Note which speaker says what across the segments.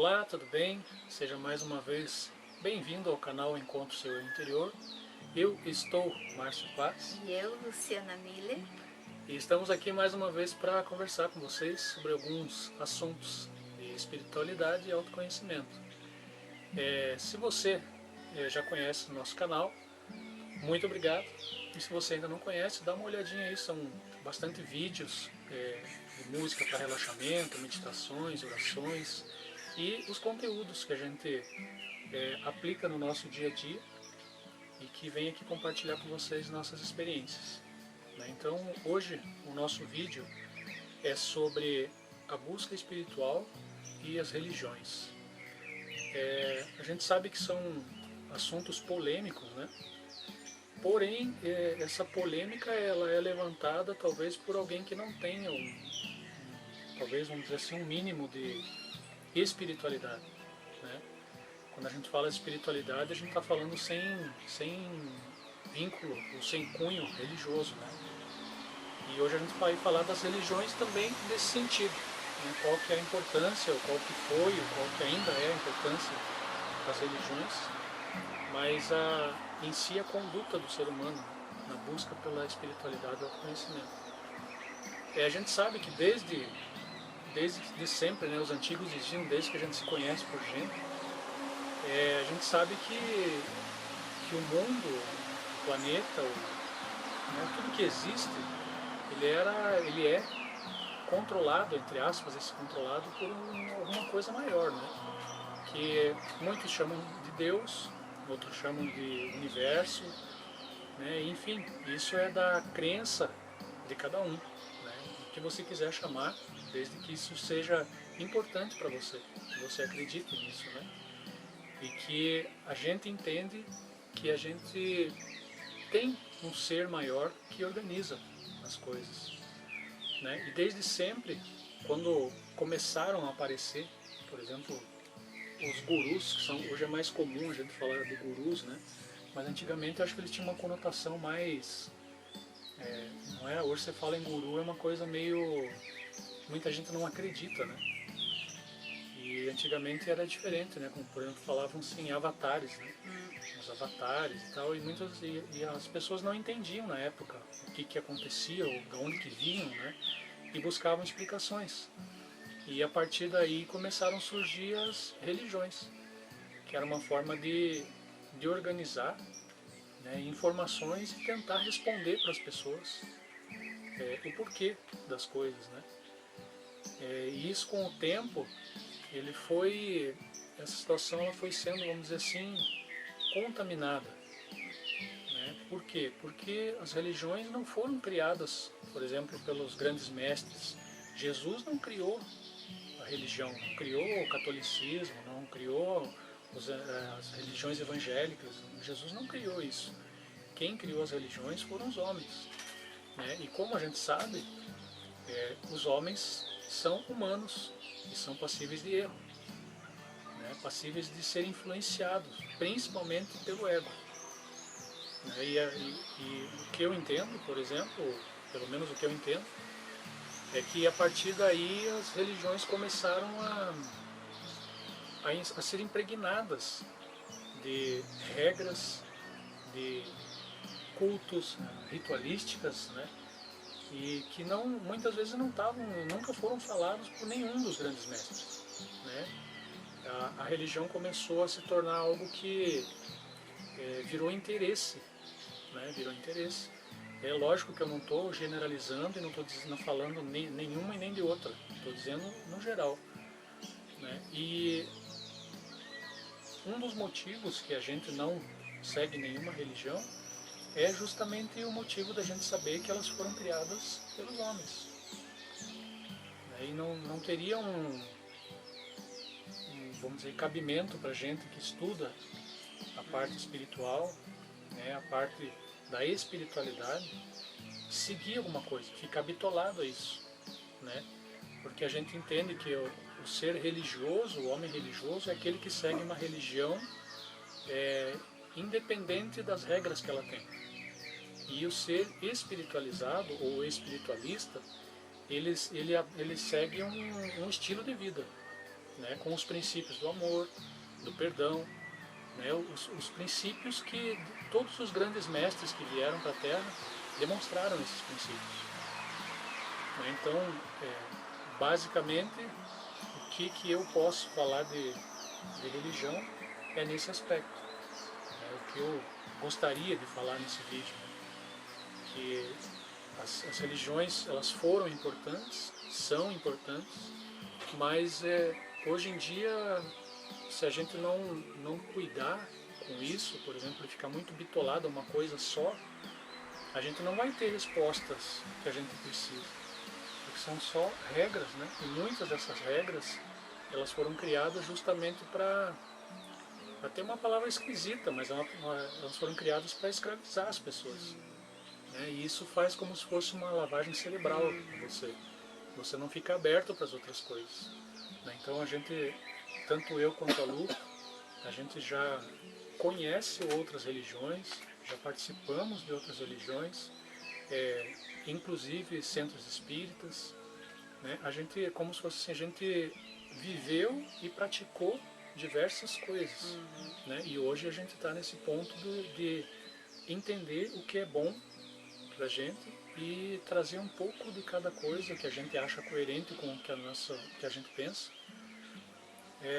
Speaker 1: Olá, tudo bem? Seja mais uma vez bem-vindo ao canal Encontro Seu Interior. Eu estou Márcio Paz
Speaker 2: E eu, Luciana Miller.
Speaker 1: e estamos aqui mais uma vez para conversar com vocês sobre alguns assuntos de espiritualidade e autoconhecimento. Se você já conhece o nosso canal, muito obrigado. E se você ainda não conhece, dá uma olhadinha aí, são bastante vídeos de música para relaxamento, meditações, orações e os conteúdos que a gente aplica no nosso dia a dia e que vem aqui compartilhar com vocês nossas experiências. Então hoje o nosso vídeo é sobre a busca espiritual e as religiões. A gente sabe que são assuntos polêmicos, né? Porém, essa polêmica ela é levantada talvez por alguém que não tenha talvez vamos dizer assim, um mínimo de espiritualidade, né? Quando a gente fala de espiritualidade, a gente está falando sem vínculo ou sem cunho religioso, né? E hoje a gente vai falar das religiões também nesse sentido, né? Qual que é a importância, ou qual que foi, ou qual que ainda é a importância das religiões, mas em si a conduta do ser humano na busca pela espiritualidade e autoconhecimento. A gente sabe que desde sempre, né, os antigos diziam, desde que a gente se conhece por gente, a gente sabe que o mundo, o planeta, né, tudo que existe, ele é controlado, entre aspas, esse controlado por alguma coisa maior, né? Que muitos chamam de Deus, outros chamam de universo, né? Enfim, isso é da crença de cada um, né? O que você quiser chamar, desde que isso seja importante para você, que você acredite nisso, né? E que a gente entende que a gente tem um ser maior que organiza as coisas, né? E desde sempre, quando começaram a aparecer, por exemplo, os gurus, que são, hoje é mais comum a gente falar de gurus, né? Mas antigamente eu acho que eles tinham uma conotação mais... não é? Hoje você fala em guru, é uma coisa meio... muita gente não acredita, né? E antigamente era diferente, né? Como, por exemplo, falavam-se em avatares, né? Os avatares e tal, e as pessoas não entendiam na época o que acontecia, ou de onde que vinham, né? E buscavam explicações. E a partir daí começaram a surgir as religiões, que era uma forma de organizar, né, informações e tentar responder para as pessoas o porquê das coisas, né? E isso com o tempo, essa situação ela foi sendo, vamos dizer assim, contaminada. Né? Por quê? Porque as religiões não foram criadas, por exemplo, pelos grandes mestres. Jesus não criou a religião, não criou o catolicismo, não criou as religiões evangélicas. Jesus não criou isso. Quem criou as religiões foram os homens. Né? E como a gente sabe, os homens são humanos e são passíveis de erro, né? Passíveis de serem influenciados, principalmente pelo ego. Né? E o que eu entendo, por exemplo, pelo menos o que eu entendo, é que a partir daí as religiões começaram a ser impregnadas de regras, de cultos, ritualísticas, né? E que não, muitas vezes nunca foram falados por nenhum dos grandes mestres, né? A religião começou a se tornar algo que virou interesse, né? Virou interesse. É lógico que eu não estou generalizando e não estou falando nenhuma e nem de outra, estou dizendo no geral, né? E um dos motivos que a gente não segue nenhuma religião é justamente o motivo da gente saber que elas foram criadas pelos homens. E não teria vamos dizer, cabimento para a gente que estuda a parte espiritual, né, a parte da espiritualidade, seguir alguma coisa, ficar bitolado a isso, né? Porque a gente entende que o ser religioso, o homem religioso, é aquele que segue uma religião independente das regras que ela tem. E o ser espiritualizado ou espiritualista, ele segue um estilo de vida. né, com os princípios do amor, do perdão, né, os princípios que todos os grandes mestres que vieram para a Terra demonstraram esses princípios. Né. Então, basicamente, o que eu posso falar de religião é nesse aspecto. O que eu gostaria de falar nesse vídeo, né, que as religiões, elas foram importantes, são importantes, mas hoje em dia, se a gente não cuidar com isso, por exemplo, ficar muito bitolado a uma coisa só, a gente não vai ter respostas que a gente precisa, porque são só regras, né? E muitas dessas regras, elas foram criadas justamente para ter uma palavra esquisita, mas elas foram criadas para escravizar as pessoas. Né? E isso faz como se fosse uma lavagem cerebral em você. Você não fica aberto para as outras coisas. Né? Então a gente, tanto eu quanto a Lu, a gente já conhece outras religiões, já participamos de outras religiões, inclusive centros espíritas. Né? A gente, é como se fosse assim, a gente viveu e praticou diversas coisas. Né? E hoje a gente está nesse ponto de entender o que é bom para a gente e trazer um pouco de cada coisa que a gente acha coerente com o que a gente pensa,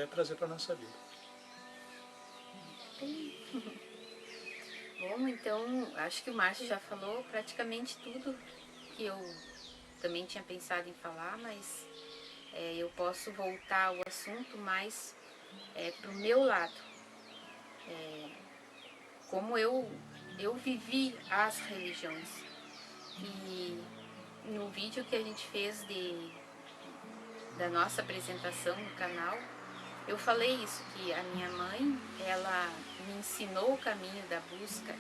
Speaker 1: trazer para a nossa vida.
Speaker 2: Bom, então acho que o Márcio já falou praticamente tudo que eu também tinha pensado em falar, mas eu posso voltar ao assunto mais para o meu lado. Como eu vivi as religiões. E no vídeo que a gente fez da nossa apresentação no canal, eu falei isso, que a minha mãe, ela me ensinou o caminho da busca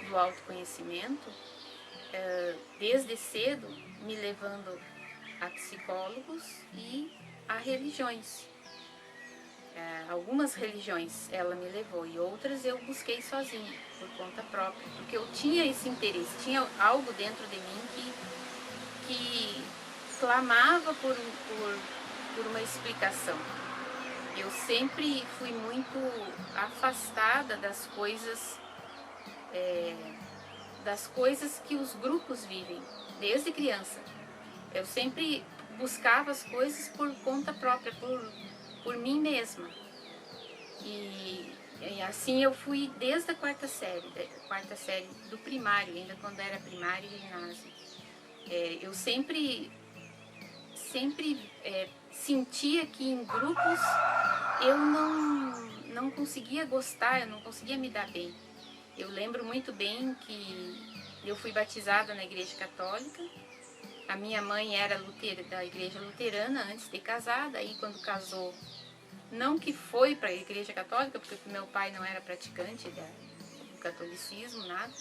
Speaker 2: do autoconhecimento, desde cedo, me levando a psicólogos e a religiões. Algumas religiões ela me levou e outras eu busquei sozinha, por conta própria, porque eu tinha esse interesse, tinha algo dentro de mim que clamava por uma explicação. Eu sempre fui muito afastada das coisas que os grupos vivem, desde criança. Eu sempre buscava as coisas por conta própria, por mim mesma. E assim eu fui desde a quarta série do primário, ainda quando era primário e ginásio. Eu sempre sentia que em grupos eu não conseguia gostar, eu não conseguia me dar bem. Eu lembro muito bem que eu fui batizada na igreja católica. A minha mãe era da igreja luterana antes de casar, daí quando casou, não que foi para a igreja católica, porque meu pai não era praticante do catolicismo, nada,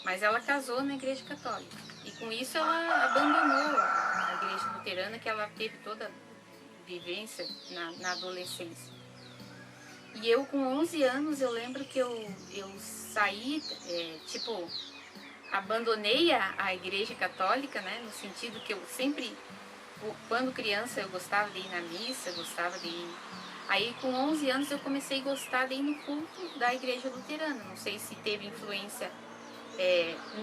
Speaker 2: mas ela casou na igreja católica. E com isso ela abandonou a igreja luterana, que ela teve toda a vivência na adolescência. E eu com 11 anos, eu lembro que eu saí, abandonei a igreja católica, né, no sentido que eu sempre, quando criança, eu gostava de ir na missa, gostava de ir. Aí com 11 anos eu comecei a gostar de ir no culto da igreja luterana. Não sei se teve influência,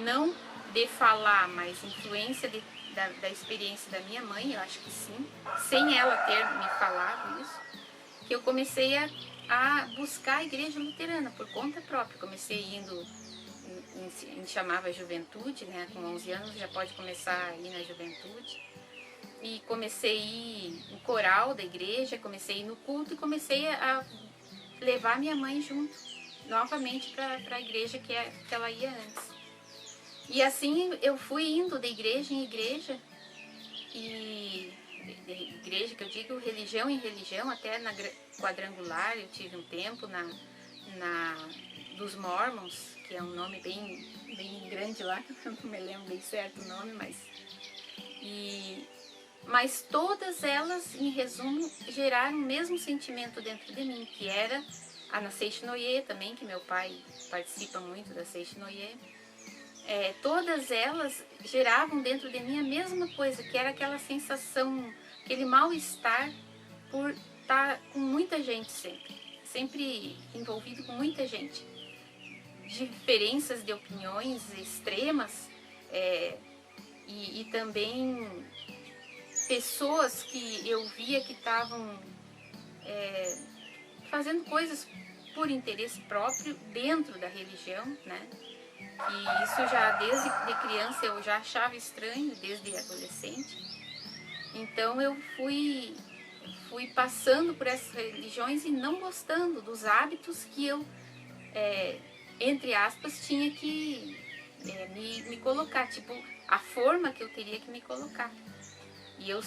Speaker 2: não de falar, mas influência da experiência da minha mãe, eu acho que sim, sem ela ter me falado isso, que eu comecei a buscar a igreja luterana por conta própria. Comecei indo, a gente chamava juventude, né? Com 11 anos já pode começar a ir na juventude. E comecei a ir no coral da igreja, comecei a ir no culto e comecei a levar minha mãe junto, novamente para a igreja que ela ia antes. E assim eu fui indo de igreja em igreja, e de igreja que eu digo religião em religião, até na quadrangular eu tive um tempo, dos Mormons, que é um nome bem, bem grande lá, que eu não me lembro bem certo o nome, mas todas elas, em resumo, geraram o mesmo sentimento dentro de mim, que era a na Seishnoye também, que meu pai participa muito da Seishnoye. Todas elas geravam dentro de mim a mesma coisa, que era aquela sensação, aquele mal-estar por tá com muita gente sempre envolvido com muita gente. Diferenças de opiniões extremas e também pessoas que eu via que estavam fazendo coisas por interesse próprio dentro da religião, né? E isso já desde de criança eu já achava estranho, desde adolescente. Então eu fui passando por essas religiões e não gostando dos hábitos que eu, entre aspas, tinha que me colocar, tipo, a forma que eu teria que me colocar. E eu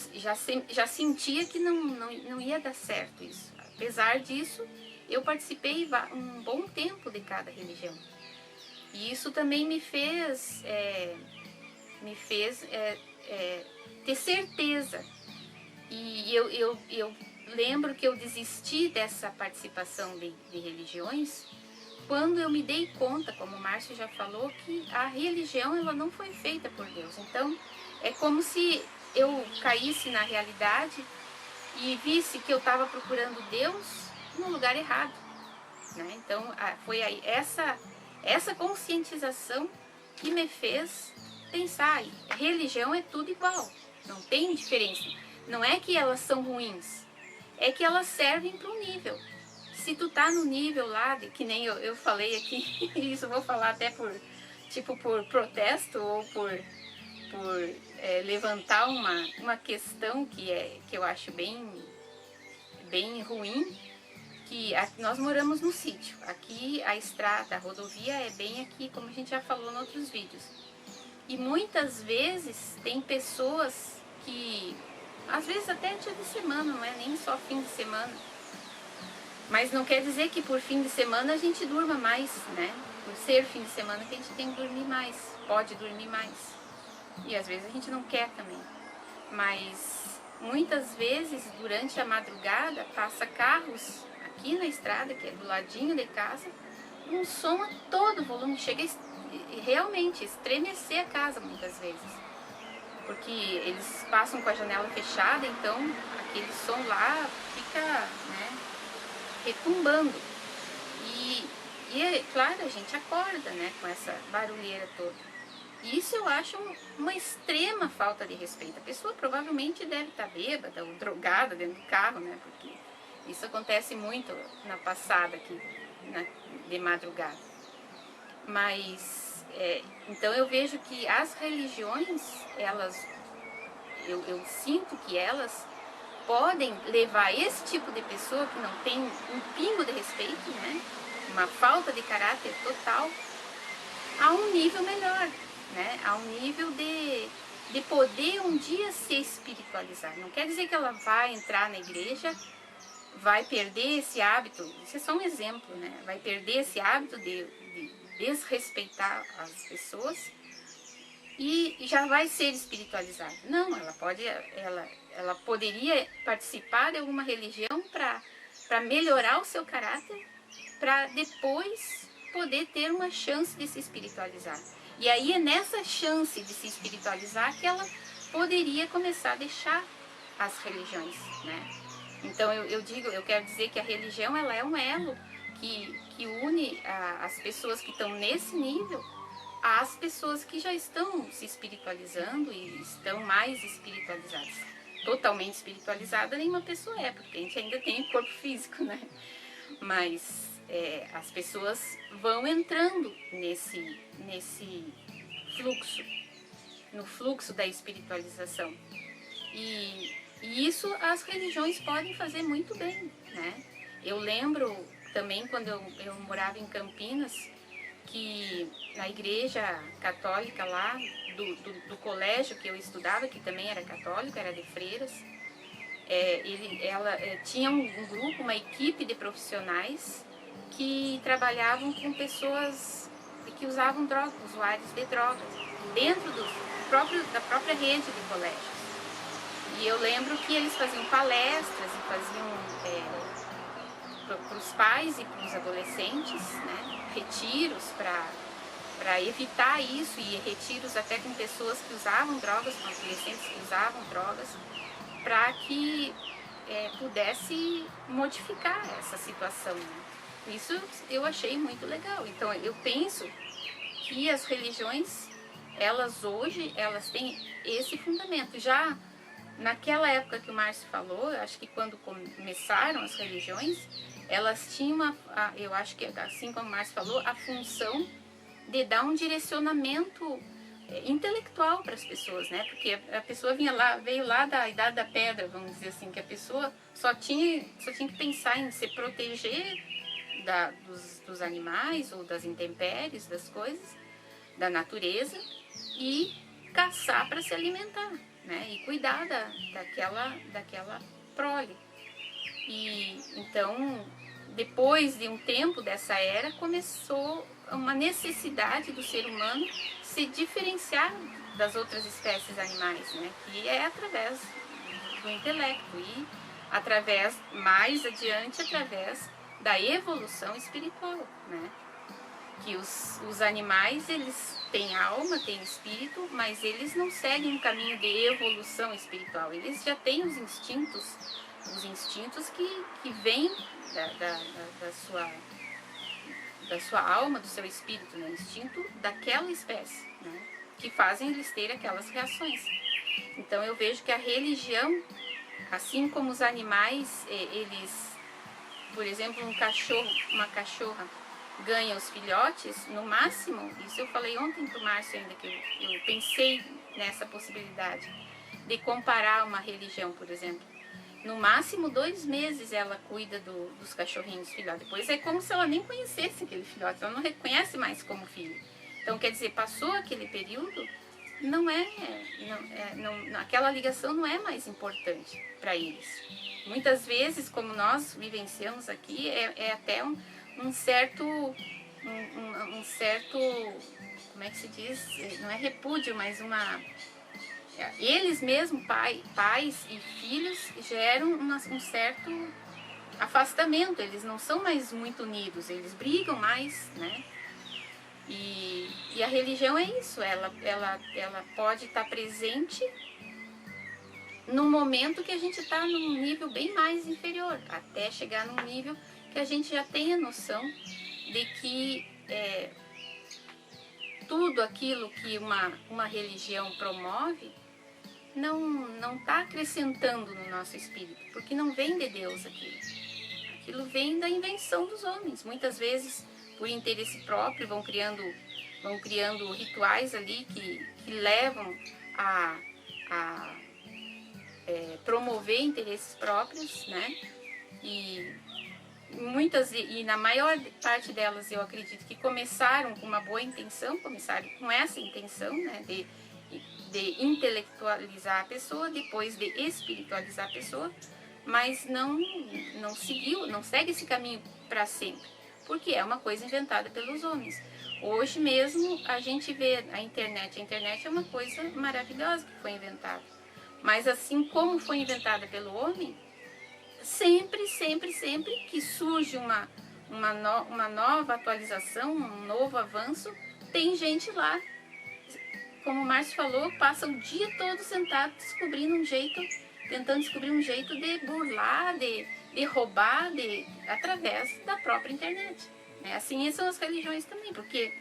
Speaker 2: já sentia que não ia dar certo isso. Apesar disso, eu participei um bom tempo de cada religião. E isso também me fez ter certeza. E eu lembro que eu desisti dessa participação de religiões quando eu me dei conta, como o Márcio já falou, que a religião ela não foi feita por Deus. Então, é como se eu caísse na realidade e visse que eu estava procurando Deus no lugar errado, né? Então, foi aí essa conscientização que me fez pensar, religião é tudo igual, não tem diferença. Não é que elas são ruins, é que elas servem para um nível. Se tu tá no nível lá, que nem eu falei aqui, isso eu vou falar até por protesto ou por levantar uma questão que eu acho bem ruim, que nós moramos no sítio. Aqui a estrada, a rodovia é bem aqui, como a gente já falou em outros vídeos. E muitas vezes tem pessoas que, às vezes até dia de semana, não é nem só fim de semana, mas não quer dizer que por fim de semana a gente durma mais, né? Por ser fim de semana que a gente tem que dormir mais, pode dormir mais. E às vezes a gente não quer também. Mas muitas vezes durante a madrugada passa carros aqui na estrada, que é do ladinho de casa, um som a todo volume, chega a realmente estremecer a casa muitas vezes. Porque eles passam com a janela fechada, então aquele som lá fica, né, retumbando. E é claro, a gente acorda, né, com essa barulheira toda. E isso eu acho uma extrema falta de respeito. A pessoa provavelmente deve estar bêbada ou drogada dentro do carro, né, porque isso acontece muito na passada aqui, de madrugada. Mas, então eu vejo que as religiões, eu sinto que elas podem levar esse tipo de pessoa que não tem um pingo de respeito, né, uma falta de caráter total, a um nível melhor, né, a um nível de poder um dia se espiritualizar. Não quer dizer que ela vai entrar na igreja, vai perder esse hábito, isso é só um exemplo, né, vai perder esse hábito de desrespeitar as pessoas e já vai ser espiritualizada. Não, ela poderia participar de alguma religião para melhorar o seu caráter, para depois poder ter uma chance de se espiritualizar. E aí é nessa chance de se espiritualizar que ela poderia começar a deixar as religiões, né? Então eu quero dizer que a religião ela é um elo que une as pessoas que estão nesse nível às pessoas que já estão se espiritualizando e estão mais espiritualizadas. Totalmente espiritualizada nenhuma pessoa porque a gente ainda tem corpo físico, né? Mas as pessoas vão entrando nesse fluxo, no fluxo da espiritualização. E isso as religiões podem fazer muito bem, né? Eu lembro também quando eu morava em Campinas, que na igreja católica lá, do colégio que eu estudava, que também era católico, era de freiras, ela tinha um grupo, uma equipe de profissionais que trabalhavam com pessoas que usavam drogas, usuários de drogas, dentro da própria rede de colégios. E eu lembro que eles faziam palestras e faziam para os pais e para os adolescentes, né, retiros para evitar isso, e retiros até com pessoas que usavam drogas, com adolescentes que usavam drogas, para que pudesse modificar essa situação, né? Isso eu achei muito legal. Então eu penso que as religiões, hoje, elas têm esse fundamento. Já naquela época que o Márcio falou, eu acho que quando começaram as religiões, elas tinham, eu acho que assim como o Márcio falou, a função de dar um direcionamento intelectual para as pessoas, né? Porque a pessoa veio lá da Idade da Pedra, vamos dizer assim, que a pessoa só tinha que pensar em se proteger dos animais ou das intempéries, das coisas, da natureza, e caçar para se alimentar, né? E cuidar daquela prole. E então, depois de um tempo dessa era, começou uma necessidade do ser humano se diferenciar das outras espécies animais, né? Que é através do intelecto e através, mais adiante, através da evolução espiritual, né? Que os animais, eles têm alma, têm espírito, mas eles não seguem um caminho de evolução espiritual. Eles já têm os instintos que vêm da sua alma, do seu espírito, né? Instinto daquela espécie, né? Que fazem eles ter aquelas reações. Então eu vejo que a religião, assim como os animais, eles, por exemplo, uma cachorra ganha os filhotes, no máximo, isso eu falei ontem para o Márcio ainda, que eu pensei nessa possibilidade de comparar uma religião, por exemplo. No máximo 2 meses ela cuida dos cachorrinhos filhotes. Depois é como se ela nem conhecesse aquele filhote, ela não reconhece mais como filho. Então, quer dizer, passou aquele período, aquela ligação não é mais importante para eles. Muitas vezes, como nós vivenciamos aqui, é até um certo, como é que se diz? Não é repúdio, mas eles mesmos, pais e filhos, geram um certo afastamento. Eles não são mais muito unidos, eles brigam mais, né? E a religião é isso, ela pode estar presente num momento que a gente está num nível bem mais inferior, até chegar num nível que a gente já tenha noção de que tudo aquilo que uma religião promove não está acrescentando no nosso espírito, porque não vem de Deus aquilo. Aquilo vem da invenção dos homens. Muitas vezes, por interesse próprio, vão criando rituais ali que levam a promover interesses próprios, né? E na maior parte delas eu acredito que começaram com uma boa intenção, começaram com essa intenção, né, de intelectualizar a pessoa, depois de espiritualizar a pessoa, mas não segue esse caminho para sempre, porque é uma coisa inventada pelos homens. Hoje mesmo a gente vê a internet é uma coisa maravilhosa que foi inventada, mas assim como foi inventada pelo homem, sempre que surge uma nova atualização, um novo avanço, tem gente lá, como o Márcio falou, passa o dia todo sentado tentando descobrir um jeito de burlar, de roubar, através da própria internet. Assim são as religiões também, porque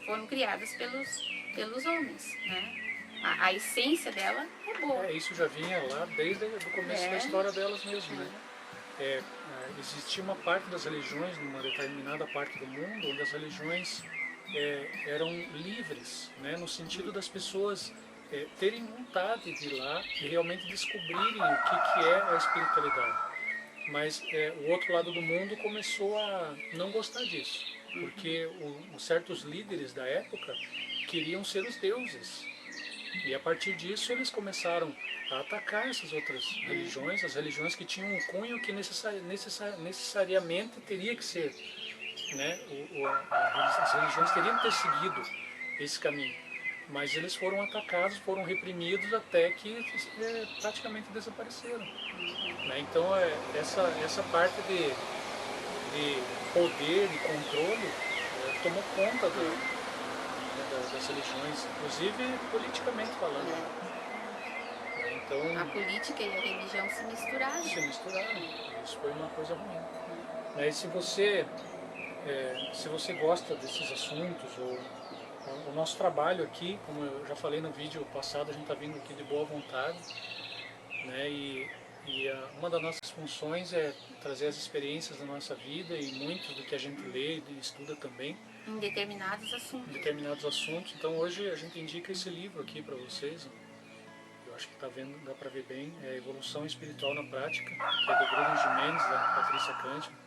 Speaker 2: foram criadas pelos homens, né? A essência dela é boa.
Speaker 1: Isso já vinha lá desde o começo da história delas mesmo, né? Existia uma parte das religiões, numa determinada parte do mundo, onde as religiões eram livres, né? No sentido das pessoas terem vontade de ir lá e realmente descobrirem o que é a espiritualidade. Mas o outro lado do mundo começou a não gostar disso, porque certos líderes da época queriam ser os deuses. E a partir disso eles começaram a atacar essas outras religiões, as religiões que tinham um cunho que necessariamente teria que ser, né? As religiões teriam que ter seguido esse caminho, mas eles foram atacados, foram reprimidos até que praticamente desapareceram, né? Então essa parte de poder, de controle, tomou conta das religiões, inclusive politicamente falando. Então,
Speaker 2: A política e a religião se misturaram.
Speaker 1: se misturaram. Isso foi uma coisa ruim. Né? E se você gosta desses assuntos, ou o nosso trabalho aqui, como eu já falei no vídeo passado, a gente está vindo aqui de boa vontade, né? Uma das nossas funções é trazer as experiências da nossa vida e muito do que a gente lê e estuda também
Speaker 2: Em determinados
Speaker 1: em
Speaker 2: assuntos.
Speaker 1: determinados assuntos. Então hoje a gente indica esse livro aqui para vocês. Eu acho que dá para ver bem, é Evolução Espiritual na Prática, que é do Bruno Gimenez, da Patrícia Cândido,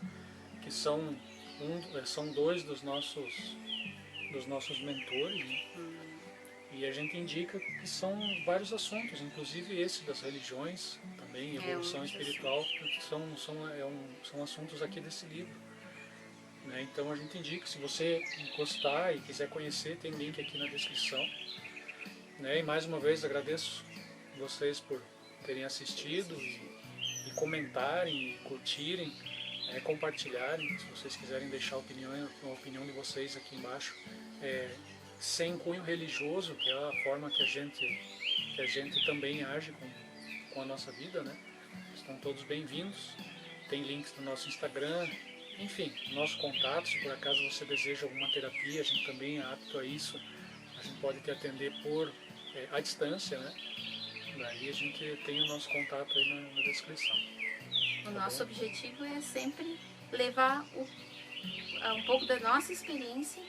Speaker 1: que são dois dos nossos mentores, né? E a gente indica que são vários assuntos, inclusive esse das religiões, também evolução espiritual, são assuntos aqui desse livro. Né? Então a gente indica, se você gostar e quiser conhecer, tem link aqui na descrição. Né? E mais uma vez agradeço vocês por terem assistido e comentarem, e curtirem, compartilharem. Se vocês quiserem deixar a opinião de vocês aqui embaixo, sem cunho religioso, que é a forma que a gente também age com a nossa vida, né? Estão todos bem-vindos. Tem links no nosso Instagram, enfim, nosso contato. Se por acaso você deseja alguma terapia, a gente também é apto a isso. A gente pode te atender à distância, né? Daí a gente tem o nosso contato aí na descrição.
Speaker 2: O nosso objetivo é sempre levar um pouco da nossa experiência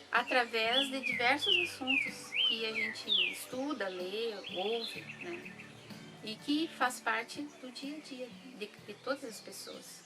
Speaker 2: através de diversos assuntos que a gente estuda, lê, ouve, né? E que faz parte do dia a dia de todas as pessoas.